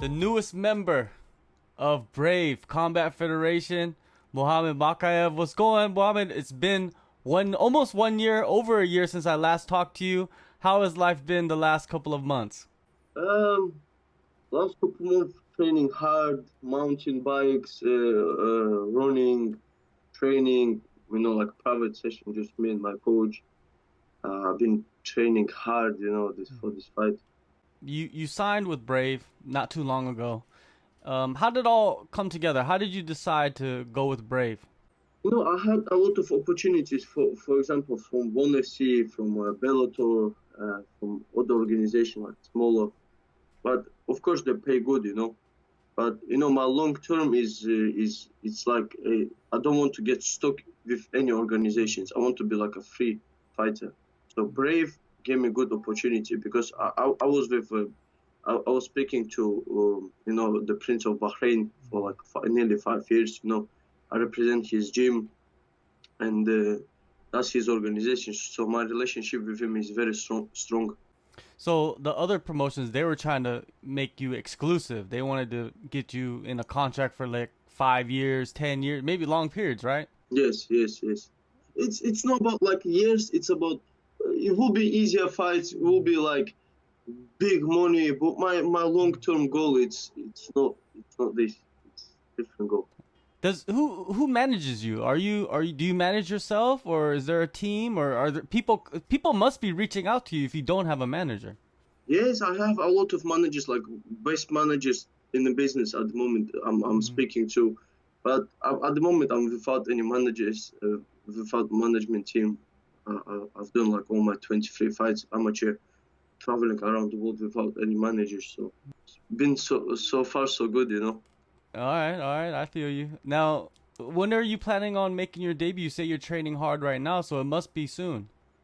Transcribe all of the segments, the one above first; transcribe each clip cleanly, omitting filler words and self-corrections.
the newest member of Brave Combat Federation, Muhammad Mokaev. What's going, Muhammad? It's been almost 1 year, over a year since I last talked to you. How has life been the last couple of months? Last couple months training hard, mountain bikes, running, training. Like private session, just me and my coach. I've been training hard, for this fight. You signed with Brave not too long ago. How did it all come together? How did you decide to go with Brave? I had a lot of opportunities, for example, from ONE FC, from Bellator, from other organizations like smaller. But of course they pay good, But my long term is it's like I don't want to get stuck with any organizations. I want to be like a free fighter. So Brave gave me good opportunity because I was with I was speaking to the Prince of Bahrain for like nearly 5 years. I represent his gym, and that's his organization. So my relationship with him is very strong. So the other promotions, they were trying to make you exclusive. They wanted to get you in a contract for like 5 years, 10 years, maybe long periods, right? Yes. It's not about like years. It's about it will be easier fights. It will be like big money. But my long term goal it's not this. It's different goal. Who manages you? Do you manage yourself, or is there a team, or are there people must be reaching out to you if you don't have a manager? Yes, I have a lot of managers, like best managers in the business at the moment. I'm speaking to, but at the moment I'm without any managers, without management team. I've done like all my 23 fights amateur, traveling around the world without any managers. So it's been so far so good, All right, I feel you. Now, when are you planning on making your debut? You say you're training hard right now, so it must be soon.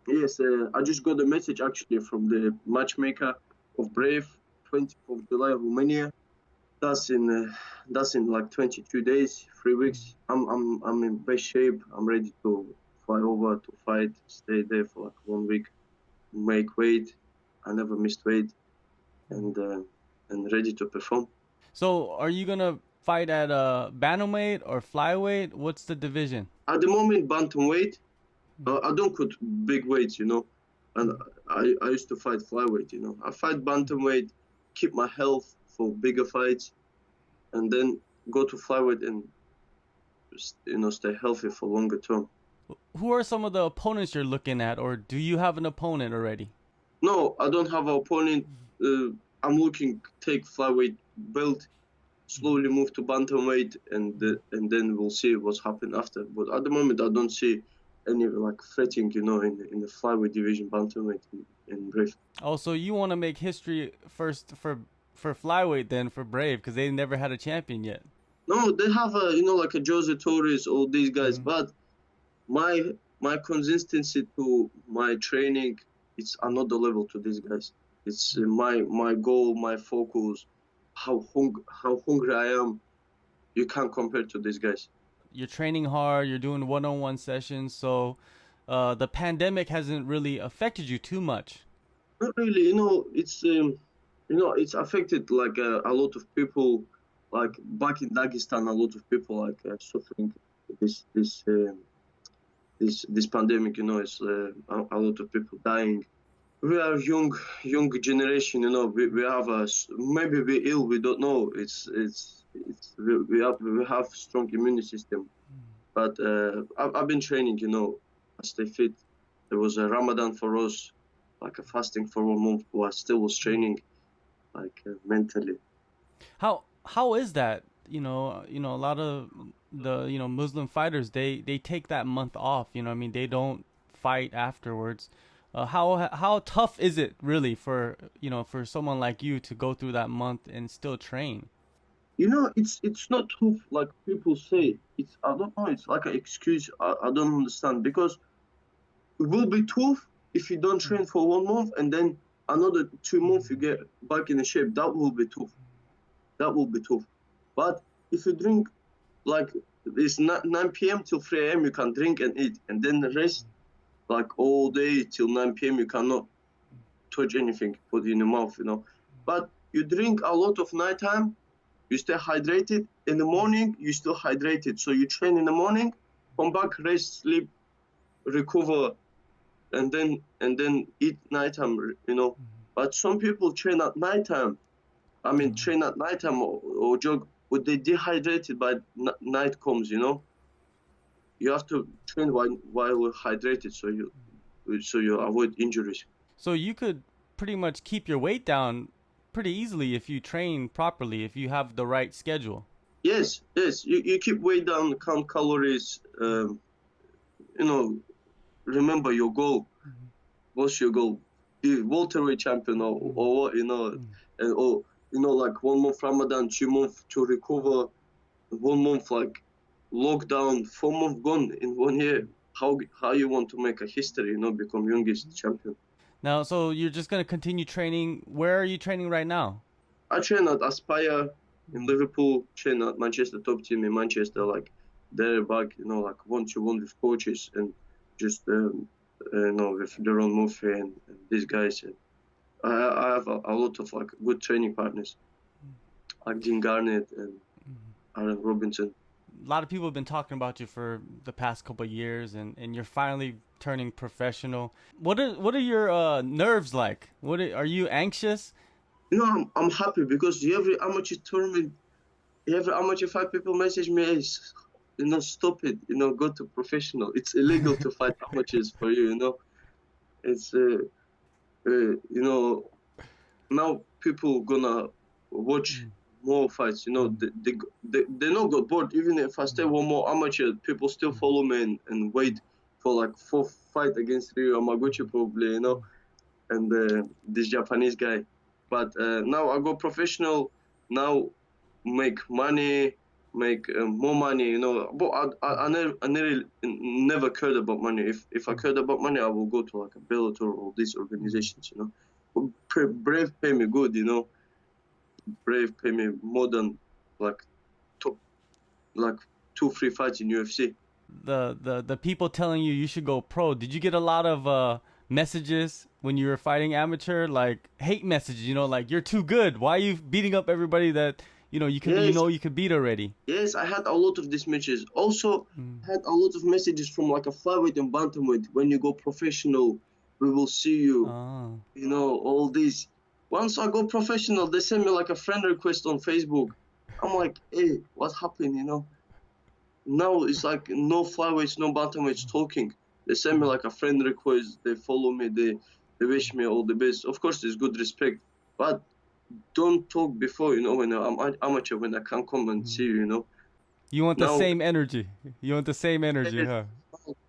Yes, I just got a message actually from the matchmaker of Brave, 20th of July, Romania. That's in like 22 days, 3 weeks. I'm in best shape. I'm ready to fly over to fight, stay there for like 1 week, make weight. I never missed weight, and ready to perform. So, are you gonna fight at bantamweight or flyweight? What's the division? At the moment, bantamweight. I don't put big weights, and I used to fight flyweight, I fight bantamweight, keep my health for bigger fights, and then go to flyweight and stay healthy for longer term. Who are some of the opponents you're looking at, or do you have an opponent already? No, I don't have an opponent. I'm looking take flyweight belt, slowly move to bantamweight, and then we'll see what's happened after. But at the moment, I don't see any like threatening, in the flyweight division, bantamweight in Brave. Oh, so you want to make history first for flyweight then for Brave, because they never had a champion yet. No, they have like a Jose Torres, all these guys, but my consistency to my training, it's another level to these guys. It's my goal, my focus, how hungry I am. You can't compare to these guys. You're training hard. You're doing one-on-one sessions. So the pandemic hasn't really affected you too much. Not really. It's affected like a lot of people. Like back in Dagestan, a lot of people like suffering this pandemic. It's a lot of people dying. We are young generation. We have maybe we ill. We don't know. We have strong immune system. But I've been training. I stay fit. There was a Ramadan for us, like a fasting for 1 month. But I still was training, like mentally. How is that? A lot of the Muslim fighters, they take that month off. They don't fight afterwards. How tough is it really for someone like you to go through that month and still train? It's not tough like people say. I don't know. It's like an excuse. I don't understand, because it will be tough if you don't train for 1 month and then another 2 months you get back in the shape. That will be tough. But if you drink like it's 9 p.m. till 3 a.m. you can drink and eat, and then the rest like all day till 9 p.m. you cannot touch anything, put it in your mouth. But you drink a lot of nighttime, you stay hydrated. In the morning, you still hydrated. So you train in the morning, come back, rest, sleep, recover, and then eat nighttime, you know. But some people train at nighttime. I mean, train at nighttime or jog, but they dehydrated by night comes, you know. You have to train while you're hydrated, so you avoid injuries. So you could pretty much keep your weight down pretty easily if you train properly, if you have the right schedule. Yes, yes. You keep weight down, count calories. You know, remember your goal. What's your goal? Be welterweight champion or what? You know, and or you know, like 1 month Ramadan, 2 months to recover, 1 month like lockdown, 4 months gone in 1 year. How you want to make a history? You know, become youngest champion. Now, so you're just gonna continue training. Where are you training right now? I train at Aspire in Liverpool. Train at Manchester top team in Manchester. Like they're back, you know, like 1-to-1 with coaches and just you know, with Deron Murphy and these guys. I have a lot of like good training partners, like Dean Garnett and Aaron Robinson. A lot of people have been talking about you for the past couple of years, and you're finally turning professional. What are your nerves like? Are you anxious? You know, I'm happy because every amateur tournament, every amateur fight, people message me, hey, you know, stop it, you know, go to professional. It's illegal to fight amateurs for you, you know. It's you know, now people gonna watch more fights, you know. They not got bored. Even if I stay one more amateur, people still follow me and wait for like 4 fight against Ryo Yamaguchi probably, you know, and this Japanese guy. But now I go professional, now make money, make more money, you know. But I never cared about money. If I cared about money, I will go to like a Bellator or these organizations, you know. But Brave pay me good, you know. Brave pay me more than like top, like 2-3 fights in UFC. The people telling you should go pro. Did you get a lot of messages when you were fighting amateur, like hate messages? You know, like you're too good. Why are you beating up everybody that you know you could beat already? Yes, I had a lot of these messages. Also, had a lot of messages from like a flyweight and bantamweight. When you go professional, we will see you. You know, all these. Once I go professional, they send me like a friend request on Facebook. I'm like, hey, what happened, you know? Now it's like no flyweights, no bantamweights talking. They send me like a friend request. They follow me. They wish me all the best. Of course, there's good respect, but don't talk before, you know, when I'm amateur, when I can't come and see you, you know. You want the same energy. You want the same energy, huh?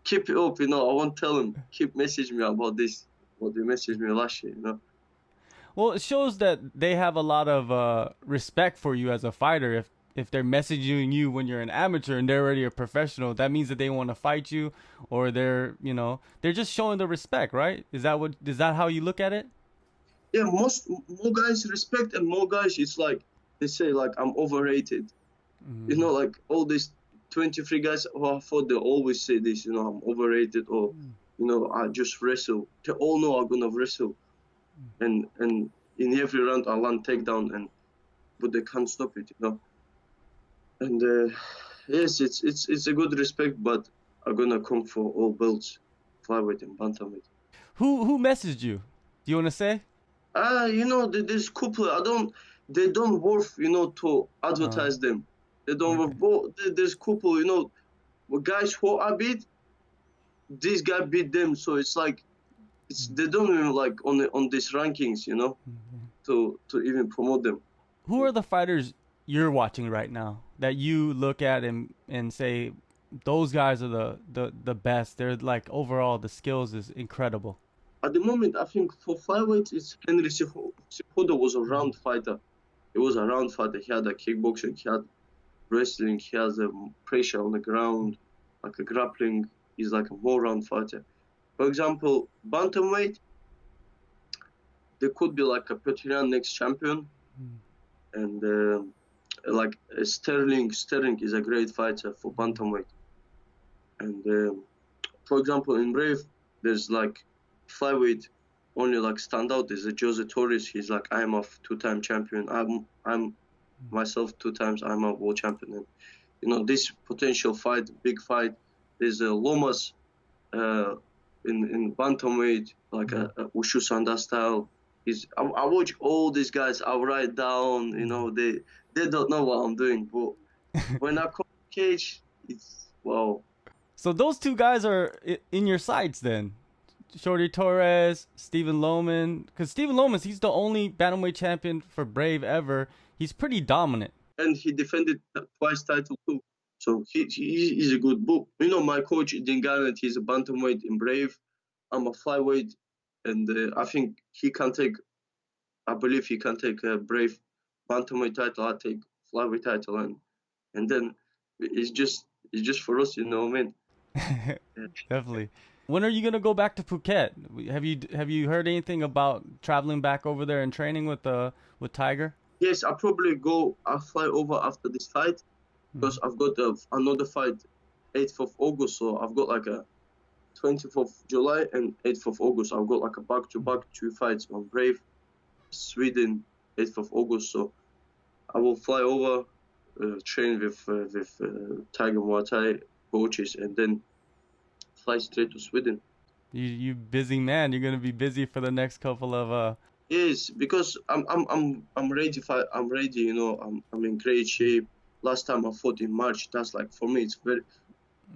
Keep it up, you know. I won't tell them. Keep messaging me about this. What they messaged me last year, you know. Well, it shows that they have a lot of respect for you as a fighter. If they're messaging you when you're an amateur and they're already a professional, that means that they want to fight you, or they're just showing the respect, right? Is that how you look at it? Yeah, more guys respect, and more guys, it's like they say like I'm overrated. You know, like all these 23 guys who I fought, they always say this, you know, I'm overrated, or you know, I just wrestle. They all know I'm gonna wrestle, and in every round I land takedown, but they can't stop it, you know. And yes, it's a good respect, but I'm gonna come for all belts, flyweight and bantamweight. Who messaged you? Do you want to say? You know, there's couple. They don't worth, you know, to advertise them. They don't worth. But there's couple, you know, guys who I beat. This guy beat them, so it's like, they don't even like on these rankings, you know, to even promote them. Who are the fighters you're watching right now that you look at and say those guys are the best? They're like, overall the skills is incredible. At the moment, I think for flyweight, it's Henry Cejudo was a round fighter. He was a round fighter. He had a kickboxing, he had wrestling, he has a pressure on the ground, like a grappling. He's like a more round fighter. For example, bantamweight, there could be like a Petrian next champion, and like Sterling. Sterling is a great fighter for bantamweight. And for example, in Brave, there's like flyweight only like stand out is Jose Torres. He's like IMF two-time champion. I'm myself 2 times IMF world champion. And you know, this potential fight, big fight, there's a Lomas in bantamweight, like a Wushu Sanda style. I watch all these guys. I write down. You know, they don't know what I'm doing, but when I come cage, it's wow. So those two guys are in your sights then. Shorty Torres, Stephen Loman. Because Stephen Loman, he's the only bantamweight champion for Brave ever. He's pretty dominant. And he defended twice title too. So he's a good book. You know, my coach Dinganet, he's a bantamweight in Brave. I'm a flyweight, and I think he can take. I believe he can take a Brave bantamweight title. I take flyweight title, and then it's just for us, you know what I mean? Definitely. When are you gonna go back to Phuket? Have you heard anything about traveling back over there and training with Tiger? Yes, I'll fly over after this fight because I've got another fight 8th of August. So I've got like a 20th of July and 8th of August. I've got like a back-to-back 2 fights on Brave, Sweden, 8th of August. So I will fly over, train with Tiger Muay Thai coaches, and then fly straight to Sweden. You busy man. You're gonna be busy for the next couple of Yes, because I'm ready. I'm ready. You know, I'm in great shape. Last time I fought in March. That's like for me, it's very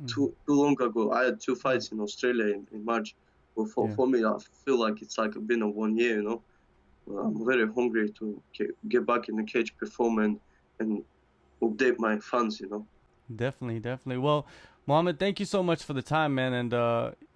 too long ago. I had 2 fights in Australia in March. But for me, I feel like it's like been a 1 year. You know, I'm very hungry to get back in the cage, perform and update my fans. You know. Definitely. Well, Mohammed, thank you so much for the time, man. And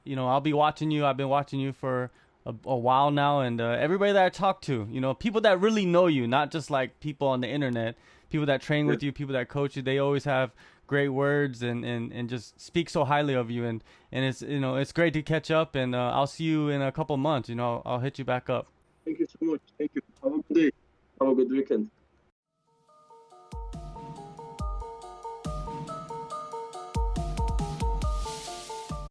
you know, I'll be watching you. I've been watching you for a while now, and everybody that I talk to, you know, people that really know you, not just like people on the internet, people that train with you, people that coach you, they always have great words and just speak so highly of you. And it's, you know, it's great to catch up. And I'll see you in a couple months. You know, I'll hit you back up. Thank you so much. Thank you. Have a good day. Have a good weekend.